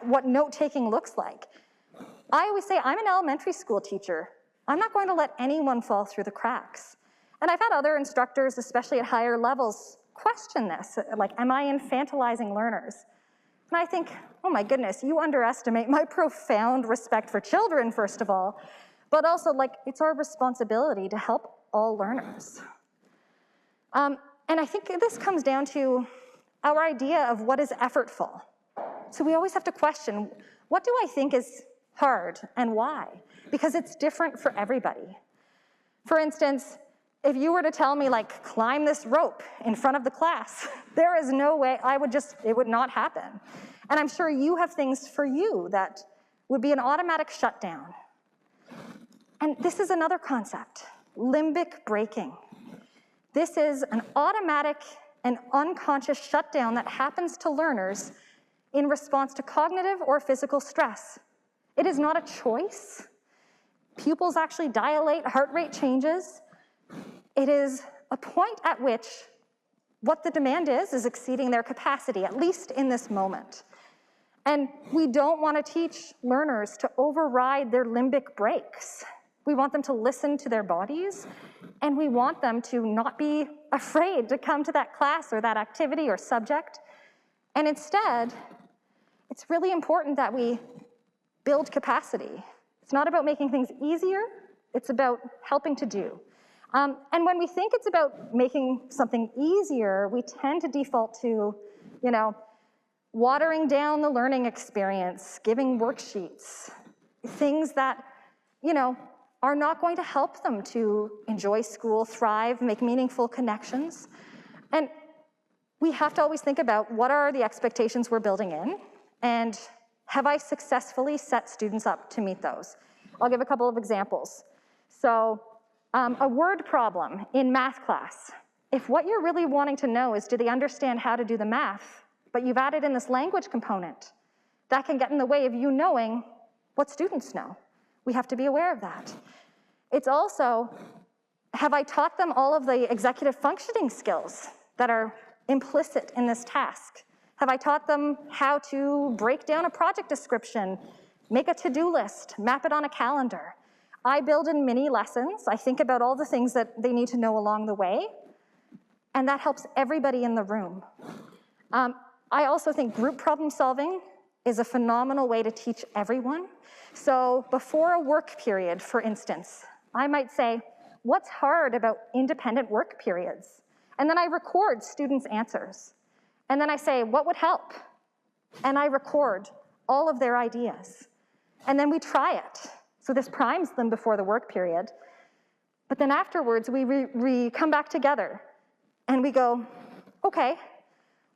what note-taking looks like. I always say, I'm an elementary school teacher. I'm not going to let anyone fall through the cracks. And I've had other instructors, especially at higher levels, question this, like, am I infantilizing learners? And I think, oh my goodness, you underestimate my profound respect for children, first of all, but also, it's our responsibility to help all learners. And I think this comes down to our idea of what is effortful. So we always have to question, what do I think is hard and why? Because it's different for everybody. For instance, if you were to tell me, like, climb this rope in front of the class, there is no way, it would not happen. And I'm sure you have things for you that would be an automatic shutdown. And this is another concept, limbic braking. This is an automatic and unconscious shutdown that happens to learners in response to cognitive or physical stress. It is not a choice. Pupils actually dilate, heart rate changes. It is a point at which what the demand is exceeding their capacity, at least in this moment. And we don't want to teach learners to override their limbic brakes. We want them to listen to their bodies, and we want them to not be afraid to come to that class or that activity or subject. And instead, it's really important that we build capacity. It's not about making things easier, it's about helping to do. And when we think it's about making something easier, we tend to default to, watering down the learning experience, giving worksheets, things that, are not going to help them to enjoy school, thrive, make meaningful connections. And we have to always think about what are the expectations we're building in, and have I successfully set students up to meet those? I'll give a couple of examples. So a word problem in math class. If what you're really wanting to know is, do they understand how to do the math, but you've added in this language component, that can get in the way of you knowing what students know. We have to be aware of that. It's also, have I taught them all of the executive functioning skills that are implicit in this task? Have I taught them how to break down a project description, make a to-do list, map it on a calendar? I build in mini lessons. I think about all the things that they need to know along the way, and that helps everybody in the room. I also think group problem solving is a phenomenal way to teach everyone. So before a work period, for instance, I might say, what's hard about independent work periods? And then I record students' answers. And then I say, what would help? And I record all of their ideas. And then we try it. So this primes them before the work period. But then afterwards, we come back together and we go, okay,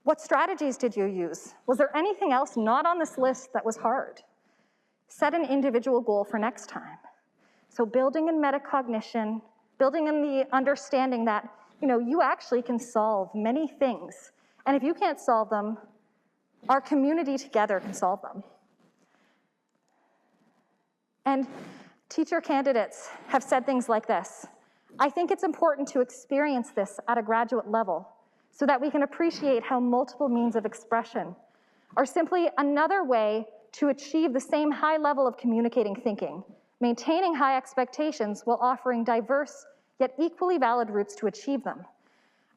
what strategies did you use? Was there anything else not on this list that was hard? Set an individual goal for next time. So building in metacognition, building in the understanding that, you actually can solve many things. And if you can't solve them, our community together can solve them. And teacher candidates have said things like this. I think it's important to experience this at a graduate level so that we can appreciate how multiple means of expression are simply another way to achieve the same high level of communicating thinking, maintaining high expectations while offering diverse yet equally valid routes to achieve them.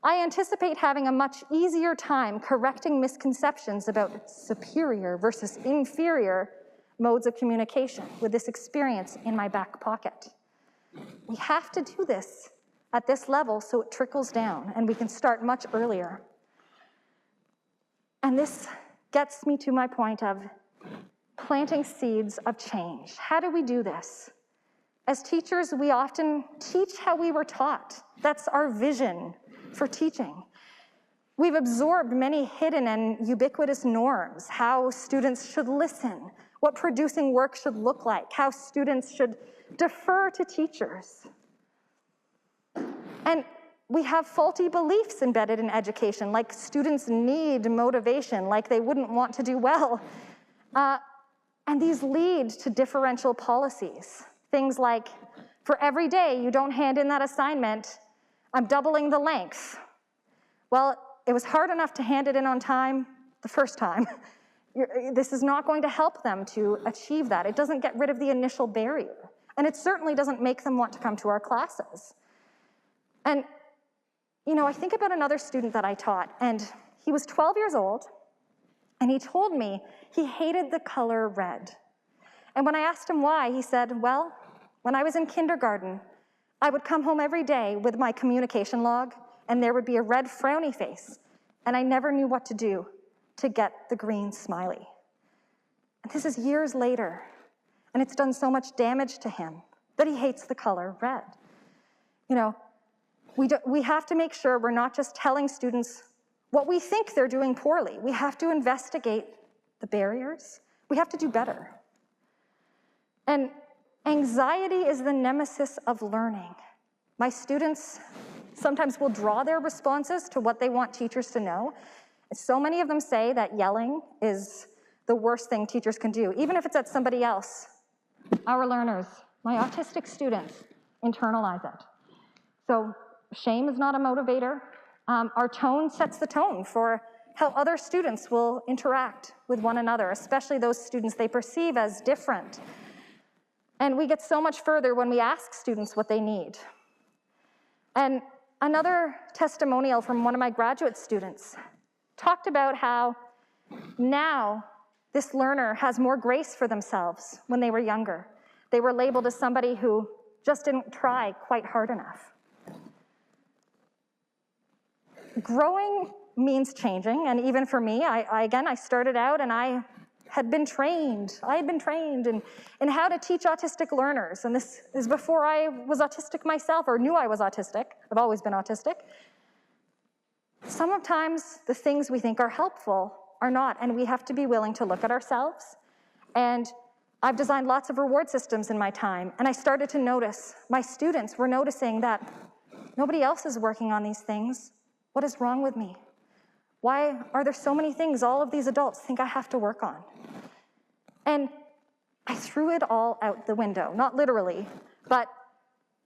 I anticipate having a much easier time correcting misconceptions about superior versus inferior modes of communication with this experience in my back pocket. We have to do this at this level so it trickles down and we can start much earlier. And this gets me to my point of planting seeds of change. How do we do this? As teachers, we often teach how we were taught. That's our vision for teaching. We've absorbed many hidden and ubiquitous norms, how students should listen, what producing work should look like, how students should defer to teachers. And we have faulty beliefs embedded in education, like students need motivation, like they wouldn't want to do well. And these lead to differential policies. Things like, for every day you don't hand in that assignment, I'm doubling the length. Well, it was hard enough to hand it in on time the first time. This is not going to help them to achieve that. It doesn't get rid of the initial barrier. And it certainly doesn't make them want to come to our classes. And, I think about another student that I taught, and he was 12 years old, and he told me he hated the color red. And when I asked him why, he said, well, when I was in kindergarten, I would come home every day with my communication log, and there would be a red frowny face, and I never knew what to do to get the green smiley. And this is years later, and it's done so much damage to him that he hates the color red. You know, we have to make sure we're not just telling students what we think they're doing poorly. We have to investigate the barriers. We have to do better. And anxiety is the nemesis of learning. My students sometimes will draw their responses to what they want teachers to know. And so many of them say that yelling is the worst thing teachers can do, even if it's at somebody else. Our learners, my autistic students, internalize it. So shame is not a motivator. Our tone sets the tone for how other students will interact with one another, especially those students they perceive as different. And we get so much further when we ask students what they need. And another testimonial from one of my graduate students talked about how now this learner has more grace for themselves when they were younger. They were labeled as somebody who just didn't try quite hard enough. Growing means changing, and even for me, I started out and I had been trained in how to teach autistic learners, and this is before I was autistic myself or knew I was autistic. I've always been autistic. Sometimes the things we think are helpful are not, and we have to be willing to look at ourselves. And I've designed lots of reward systems in my time, and I started to notice, my students were noticing that nobody else is working on these things. What is wrong with me? Why are there so many things all of these adults think I have to work on? And I threw it all out the window, not literally, but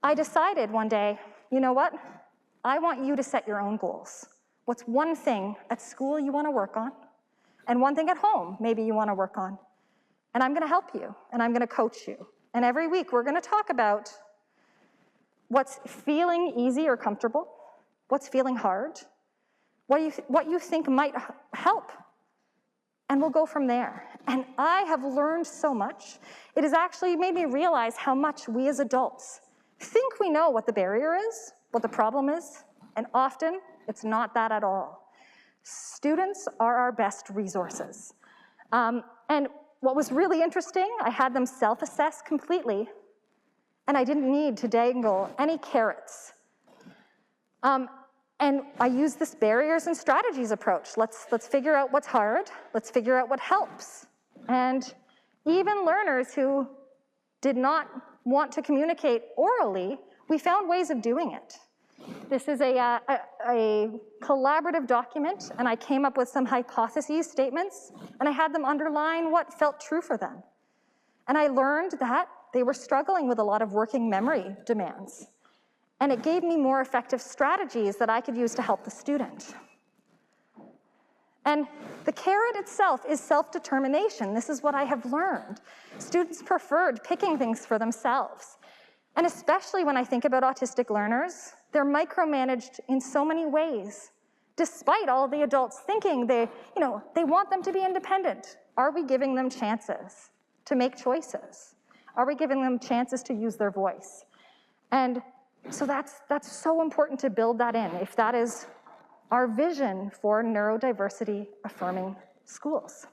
I decided one day, you know what? I want you to set your own goals. What's one thing at school you want to work on, and one thing at home maybe you want to work on? And I'm going to help you, and I'm going to coach you. And every week we're going to talk about what's feeling easy or comfortable, what's feeling hard, what you think might help, and we'll go from there. And I have learned so much. It has actually made me realize how much we as adults think we know what the barrier is, what the problem is, and often it's not that at all. Students are our best resources. And what was really interesting, I had them self-assess completely, and I didn't need to dangle any carrots. And I used this barriers and strategies approach. Let's figure out what's hard. Let's figure out what helps. And even learners who did not want to communicate orally, we found ways of doing it. This is a collaborative document, and I came up with some hypotheses statements, and I had them underline what felt true for them. And I learned that they were struggling with a lot of working memory demands. And it gave me more effective strategies that I could use to help the student. And the carrot itself is self-determination. This is what I have learned. Students preferred picking things for themselves. And especially when I think about autistic learners, they're micromanaged in so many ways, despite all the adults thinking they want them to be independent. Are we giving them chances to make choices? Are we giving them chances to use their voice? And so that's so important to build that in, if that is our vision for neurodiversity-affirming schools.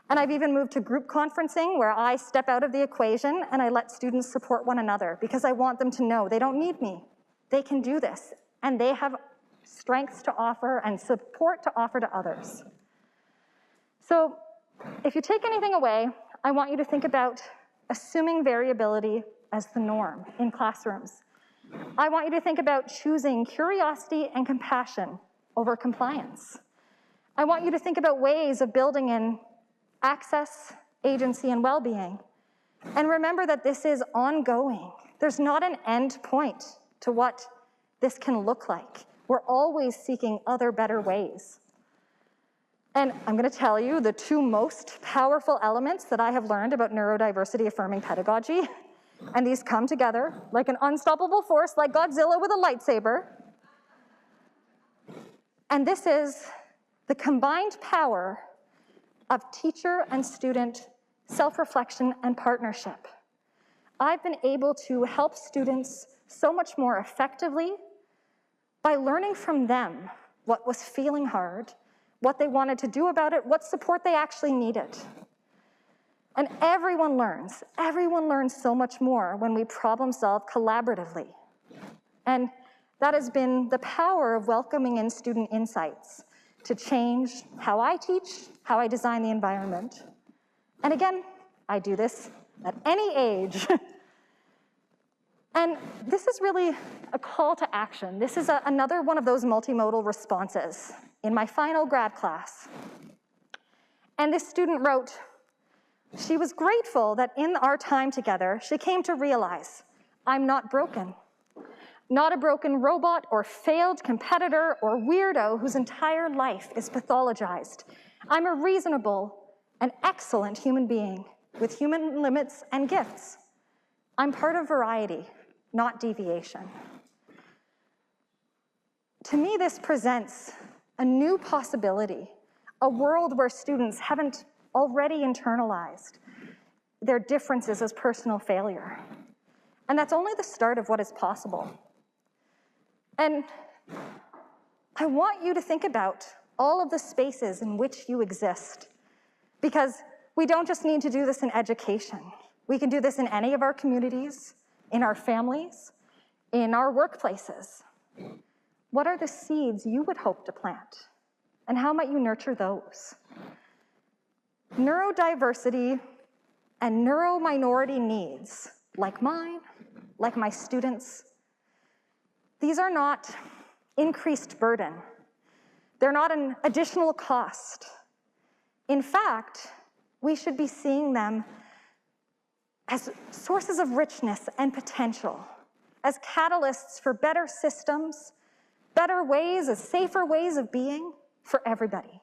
And I've even moved to group conferencing, where I step out of the equation and I let students support one another, because I want them to know they don't need me. They can do this, and they have strengths to offer and support to offer to others. So if you take anything away, I want you to think about assuming variability as the norm in classrooms. I want you to think about choosing curiosity and compassion over compliance. I want you to think about ways of building in access, agency, and well-being. And remember that this is ongoing. There's not an end point to what this can look like. We're always seeking other better ways. And I'm going to tell you the two most powerful elements that I have learned about neurodiversity-affirming pedagogy. And these come together like an unstoppable force, like Godzilla with a lightsaber. And this is the combined power of teacher and student self-reflection and partnership. I've been able to help students so much more effectively by learning from them what was feeling hard, what they wanted to do about it, what support they actually needed. And everyone learns. Everyone learns so much more when we problem solve collaboratively. And that has been the power of welcoming in student insights to change how I teach, how I design the environment. And again, I do this at any age. And this is really a call to action. This is another one of those multimodal responses in my final grad class. And this student wrote, she was grateful that in our time together, she came to realize, I'm not broken. Not a broken robot or failed competitor or weirdo whose entire life is pathologized. I'm a reasonable and excellent human being with human limits and gifts. I'm part of variety, not deviation. To me, this presents a new possibility, a world where students haven't already internalized their differences as personal failure. And that's only the start of what is possible. And I want you to think about all of the spaces in which you exist, because we don't just need to do this in education. We can do this in any of our communities, in our families, in our workplaces. What are the seeds you would hope to plant? And how might you nurture those? Neurodiversity and neurominority needs, like mine, like my students, these are not increased burden. They're not an additional cost. In fact, we should be seeing them as sources of richness and potential, as catalysts for better systems, better ways, as safer ways of being for everybody.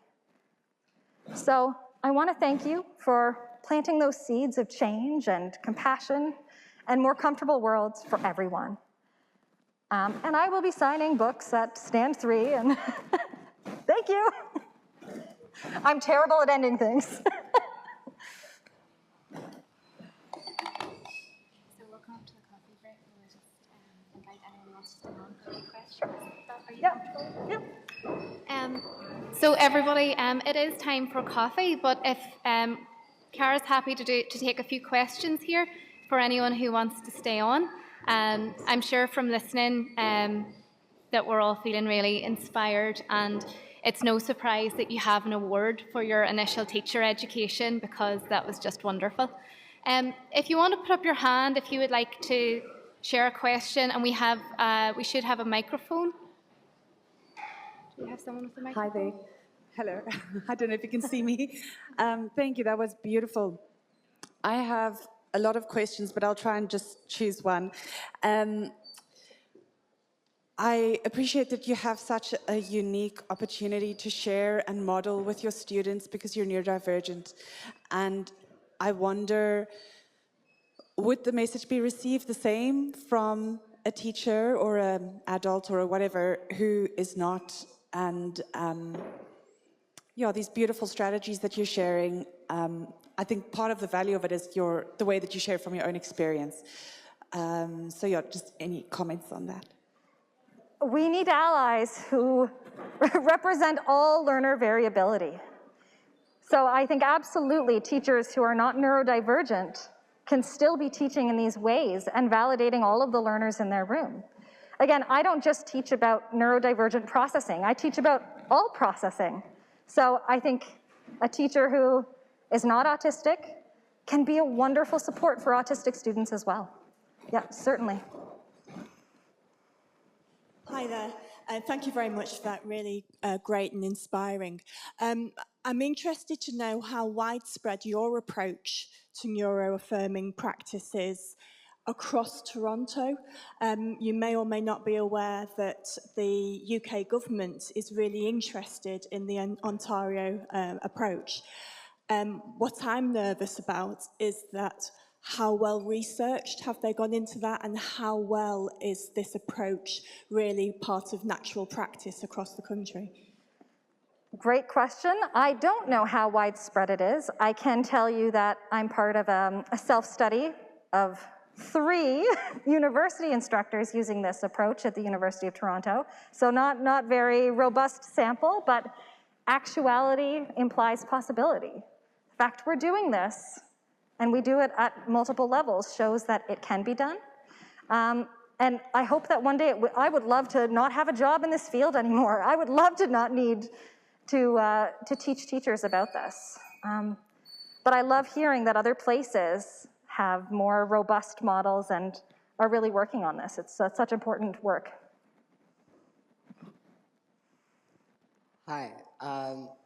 So I want to thank you for planting those seeds of change and compassion and more comfortable worlds for everyone. And I will be signing books at stand 3, and thank you. I'm terrible at ending things. So we'll come up to the coffee break, and we'll just invite anyone else to stay on for any questions. Are you comfortable? Yeah. So everybody, it is time for coffee, but if Cara's happy to take a few questions here for anyone who wants to stay on. I'm sure from listening that we're all feeling really inspired, and it's no surprise that you have an award for your initial teacher education, because that was just wonderful. If you want to put up your hand if you would like to share a question, and we should have a microphone. Do we have someone with a microphone? Hi there. Hello. I don't know if you can see me. Thank you. That was beautiful. I have a lot of questions, but I'll try and just choose one. I appreciate that you have such a unique opportunity to share and model with your students because you're neurodivergent. And I wonder, would the message be received the same from a teacher or an adult or whatever who is not? And yeah, these beautiful strategies that you're sharing, I think part of the value of it is the way that you share from your own experience. So yeah, just any comments on that? We need allies who represent all learner variability. So I think absolutely teachers who are not neurodivergent can still be teaching in these ways and validating all of the learners in their room. Again, I don't just teach about neurodivergent processing, I teach about all processing. So I think a teacher who is not autistic can be a wonderful support for autistic students as well. Yeah, certainly. Hi there. Thank you very much for that, really great and inspiring. I'm interested to know how widespread your approach to neuroaffirming practices across Toronto. You may or may not be aware that the UK government is really interested in the Ontario approach. What I'm nervous about is that how well researched have they gone into that, and how well is this approach really part of natural practice across the country? Great question. I don't know how widespread it is. I can tell you that I'm part of a self-study of 3 university instructors using this approach at the University of Toronto. So not very robust sample, but actuality implies possibility. In fact, we're doing this And we do it at multiple levels, shows that it can be done. And I hope that one day, I would love to not have a job in this field anymore. I would love to not need to teach teachers about this. But I love hearing that other places have more robust models and are really working on this. It's such important work. Hi.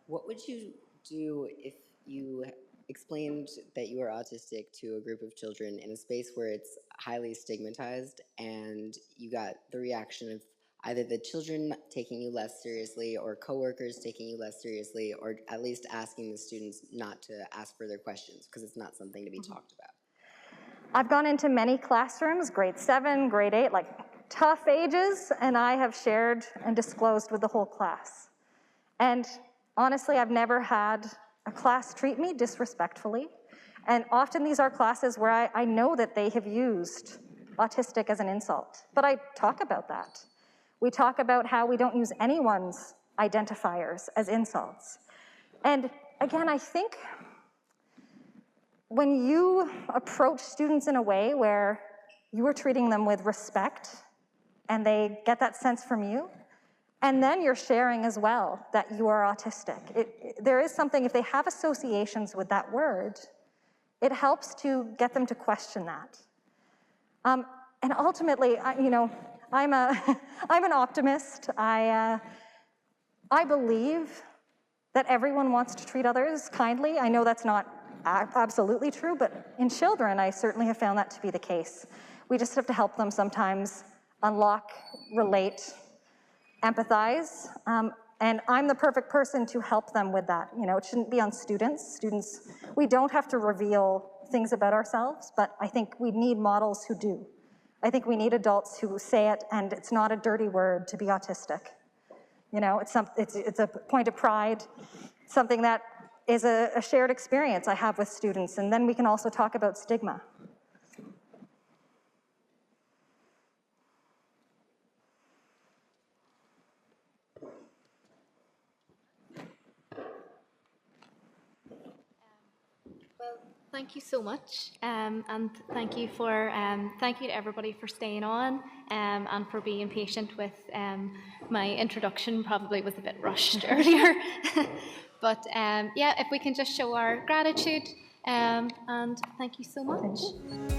What would you do if you explained that you are autistic to a group of children in a space where it's highly stigmatized, and you got the reaction of either the children taking you less seriously or coworkers taking you less seriously, or at least asking the students not to ask further questions because it's not something to be talked about? I've gone into many classrooms, grade 7, grade 8, like tough ages, and I have shared and disclosed with the whole class. And honestly, I've never had a class treat me disrespectfully. And often these are classes where I know that they have used autistic as an insult, but I talk about that. We talk about how we don't use anyone's identifiers as insults. And again, I think when you approach students in a way where you are treating them with respect and they get that sense from you, and then you're sharing as well that you are autistic. There is something, if they have associations with that word, it helps to get them to question that. And ultimately, I'm an optimist. I believe that everyone wants to treat others kindly. I know that's not absolutely true, but in children, I certainly have found that to be the case. We just have to help them sometimes unlock, relate, empathize, and I'm the perfect person to help them with that. It shouldn't be on students. Students, we don't have to reveal things about ourselves, but I think we need models who do. I think we need adults who say it, and it's not a dirty word to be autistic. It's a point of pride, something that is a shared experience I have with students, and then we can also talk about stigma. Thank you so much, and thank you to everybody for staying on and for being patient with my introduction. Probably was a bit rushed earlier, but yeah, if we can just show our gratitude, and thank you so much.